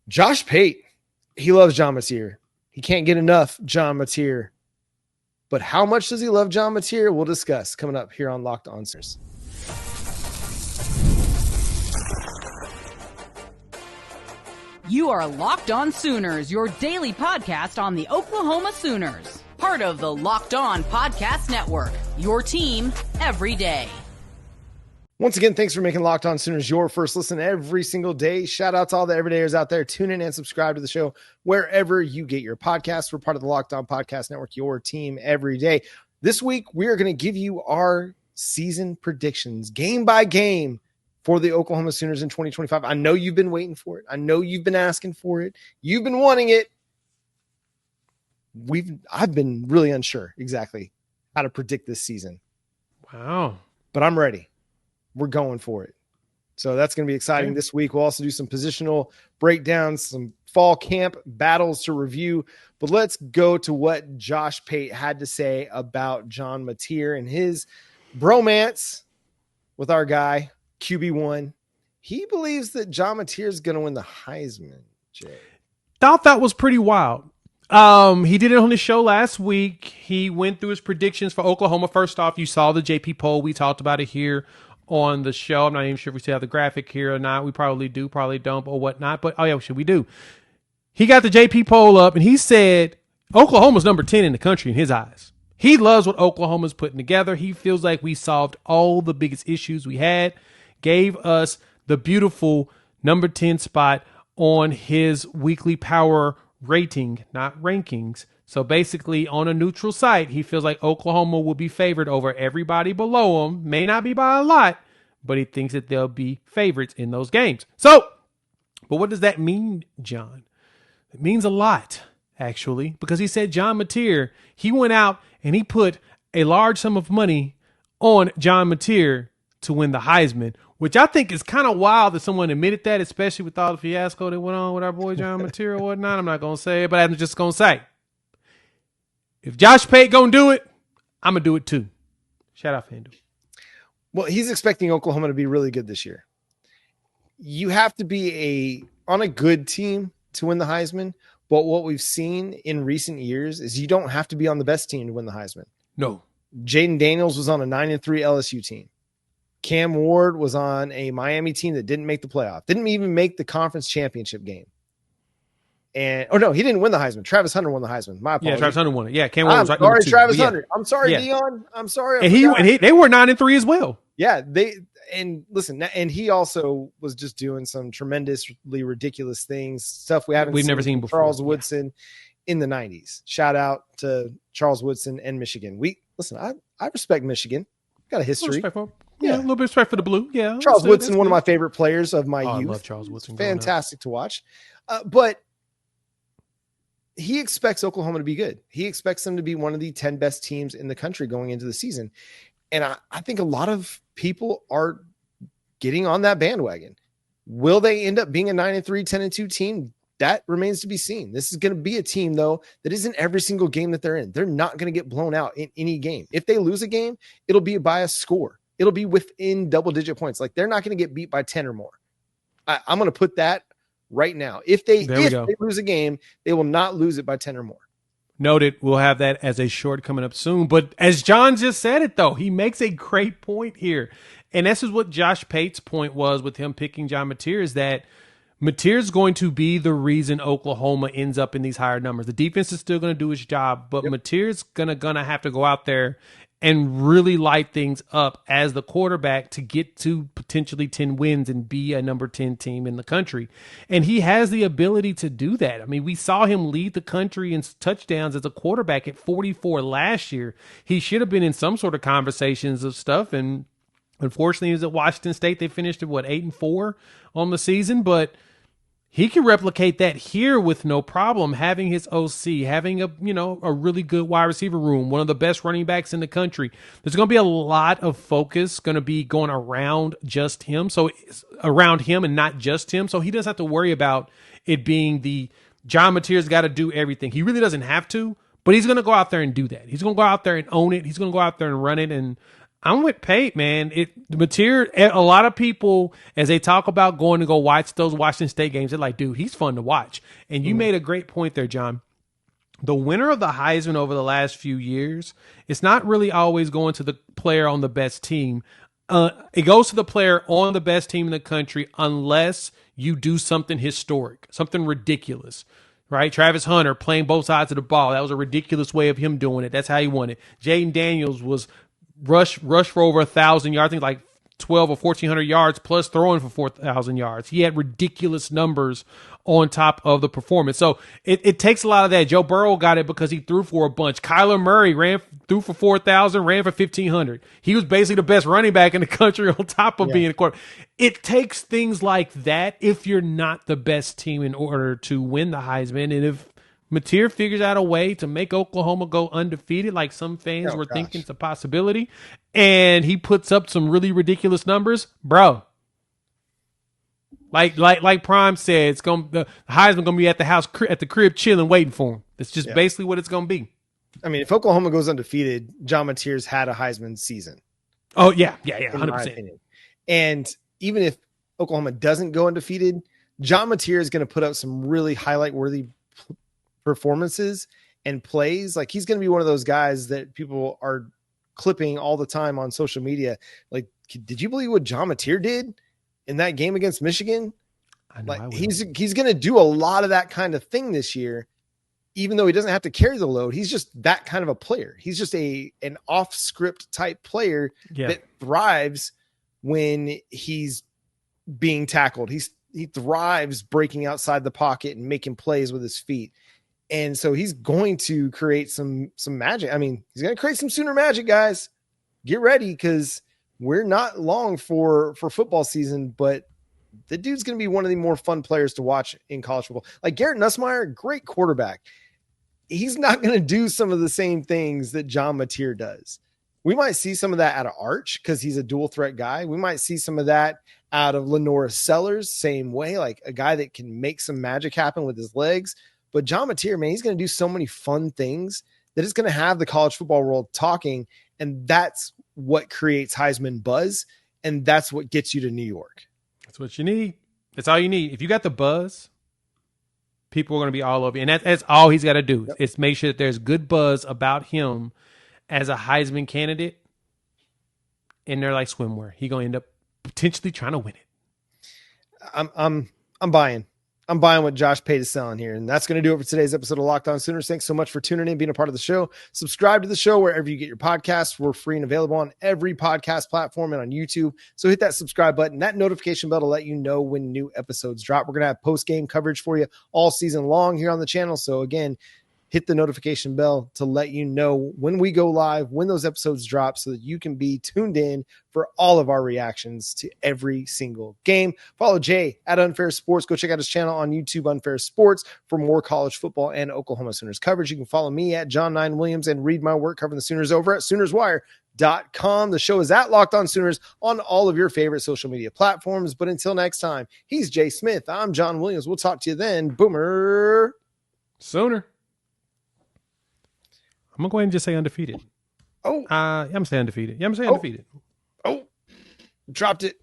Josh Pate, he loves John Mateer. He can't get enough John Mateer. But how much does he love John Mateer? We'll discuss coming up here on Locked On Sooners. You are Locked On Sooners, your daily podcast on the Oklahoma Sooners. Part of the Locked On Podcast Network, your team every day. Once again, thanks for making Locked On Sooners your first listen every single day. Shout out to all the everydayers out there. Tune in and subscribe to the show wherever you get your podcasts. We're part of the Locked On Podcast Network, your team every day. This week, we are going to give you our season predictions, game by game, for the Oklahoma Sooners in 2025. I know you've been waiting for it. I know you've been asking for it. You've been wanting it. I've been really unsure exactly how to predict this season. Wow. But I'm ready. We're going for it. So that's going to be exciting this week. We'll also do some positional breakdowns, some fall camp battles to review. But let's go to what Josh Pate had to say about John Mateer and his bromance with our guy, QB1. He believes that John Mateer is going to win the Heisman, Jay. Thought that was pretty wild. He did it on his show last week. He went through his predictions for Oklahoma. First off, you saw the JP poll. We talked about it here on the show. I'm not even sure if we still have the graphic here or not. We probably do, probably don't, or whatnot. But, oh, yeah, should we do? He got the JP poll up, and he said Oklahoma's number 10 in the country in his eyes. He loves what Oklahoma's putting together. He feels like we solved all the biggest issues we had, gave us the beautiful number 10 spot on his weekly power rating, not rankings. So basically, on a neutral site, he feels like Oklahoma will be favored over everybody below him. May not be by a lot, but he thinks that they'll be favorites in those games. So, but what does that mean, John? It means a lot, actually, because he said John Mateer, he went out and he put a large sum of money on John Mateer to win the Heisman, which I think is kind of wild that someone admitted that, especially with all the fiasco that went on with our boy John Mateer or whatnot. I'm not going to say it, but I'm just going to say, if Josh Pate going to do it, I'm going to do it too. Shout out FanDuel. Well, he's expecting Oklahoma to be really good this year. You have to be on a good team to win the Heisman, but what we've seen in recent years is you don't have to be on the best team to win the Heisman. No. Jaden Daniels was on a 9-3 LSU team. Cam Ward was on a Miami team that didn't make the playoff, didn't even make the conference championship game. And no, he didn't win the Heisman. Travis Hunter won the Heisman. My apologies. Yeah, Travis Hunter won it. Yeah, Cam Ward was right. Sorry, Travis yeah. Hunter. I'm sorry, Dion. I'm sorry. And they were 9-3 as well. Yeah, and he also was just doing some tremendously ridiculous things, stuff we've never seen before. Charles Woodson in the 90s. Shout out to Charles Woodson and Michigan. I respect Michigan. Got a history. Yeah, a little bit of respect for the blue. Yeah, Charles Woodson, one of my favorite players of my youth. I love Charles Woodson. Fantastic to watch. But he expects Oklahoma to be good. He expects them to be one of the 10 best teams in the country going into the season. And I think a lot of people are getting on that bandwagon. Will they end up being a 9-3, 10-2 team? That remains to be seen. This is going to be a team, though, that isn't every single game that they're in. They're not going to get blown out in any game. If they lose a game, it'll be by a score. It'll be within double-digit points. Like, they're not going to get beat by 10 or more. I'm going to put that right now. If they lose a game, they will not lose it by 10 or more. Noted. We'll have that as a short coming up soon. But as John just said it, though, he makes a great point here. And this is what Josh Pate's point was with him picking John Mateer, is that Mateer's going to be the reason Oklahoma ends up in these higher numbers. The defense is still going to do its job, but Mateer's gonna have to go out there and really light things up as the quarterback to get to potentially 10 wins and be a number 10 team in the country. And he has the ability to do that. I mean, we saw him lead the country in touchdowns as a quarterback at 44 last year. He should have been in some sort of conversations of stuff. And unfortunately, he was at Washington State. They finished at 8-4 on the season, but he can replicate that here with no problem, having his OC, having a really good wide receiver room, one of the best running backs in the country. There's going to be a lot of focus going to be going around just him. So around him and not just him. So he doesn't have to worry about it being the John Mateer's got to do everything. He really doesn't have to, but he's going to go out there and do that. He's going to go out there and own it. He's going to go out there and run it. And I'm with Pate, man. The material. A lot of people, as they talk about going to go watch those Washington State games, they're like, "Dude, he's fun to watch." And you made a great point there, John. The winner of the Heisman over the last few years, it's not really always going to the player on the best team. It goes to the player on the best team in the country unless you do something historic, something ridiculous. Right? Travis Hunter playing both sides of the ball. That was a ridiculous way of him doing it. That's how he won it. Jaden Daniels was rush for over 1,000 yards. I think like 12 or 1,400 yards plus throwing for 4,000 yards. He had ridiculous numbers on top of the performance. So it takes a lot of that. Joe Burrow got it because he threw for a bunch. Kyler Murray threw for 4,000, ran for 1,500. He was basically the best running back in the country on top of being a quarterback. It takes things like that if you're not the best team in order to win the Heisman. And if Mateer figures out a way to make Oklahoma go undefeated, like some fans were thinking it's a possibility, and he puts up some really ridiculous numbers, bro. Like Prime said, the Heisman gonna be at the house at the crib chilling, waiting for him. That's just basically what it's gonna be. I mean, if Oklahoma goes undefeated, John Mateer's had a Heisman season. Oh yeah, 100%. And even if Oklahoma doesn't go undefeated, John Mateer is going to put up some really highlight-worthy performances and plays. Like, he's going to be one of those guys that people are clipping all the time on social media. Like, did you believe what John Mateer did in that game against Michigan? I know, like, he's going to do a lot of that kind of thing this year, even though he doesn't have to carry the load. He's just that kind of a player. He's just an off script type player that thrives when he's being tackled. He thrives breaking outside the pocket and making plays with his feet. And so he's going to create some magic. I mean, he's going to create some Sooner magic, guys. Get ready, because we're not long for football season, but the dude's going to be one of the more fun players to watch in college football. Like Garrett Nussmeier, great quarterback. He's not going to do some of the same things that John Mateer does. We might see some of that out of Arch because he's a dual threat guy. We might see some of that out of Lenora Sellers, same way, like a guy that can make some magic happen with his legs. But John Mateer, man, he's going to do so many fun things that it's going to have the college football world talking. And that's what creates Heisman buzz. And that's what gets you to New York. That's what you need. That's all you need. If you got the buzz, people are going to be all over you. And that's all he's got to do is make sure that there's good buzz about him as a Heisman candidate. And they're like swimwear. He's going to end up potentially trying to win it. I'm buying. I'm buying what Josh Pate is selling here. And that's going to do it for today's episode of Locked On Sooners. Thanks so much for tuning in, being a part of the show. Subscribe to the show wherever you get your podcasts. We're free and available on every podcast platform and on YouTube. So hit that subscribe button, that notification bell to let you know when new episodes drop. We're going to have post-game coverage for you all season long here on the channel. So again, hit the notification bell to let you know when we go live, when those episodes drop, so that you can be tuned in for all of our reactions to every single game. Follow Jay at Unfair Sports. Go check out his channel on YouTube, Unfair Sports, for more college football and Oklahoma Sooners coverage. You can follow me at John9Williams and read my work covering the Sooners over at SoonersWire.com. The show is at Locked On Sooners on all of your favorite social media platforms. But until next time, he's Jay Smith. I'm John Williams. We'll talk to you then. Boomer Sooner. I'm going to go ahead and just say undefeated. Oh. I'm going to say undefeated. Yeah, I'm going to say undefeated. Oh, dropped it.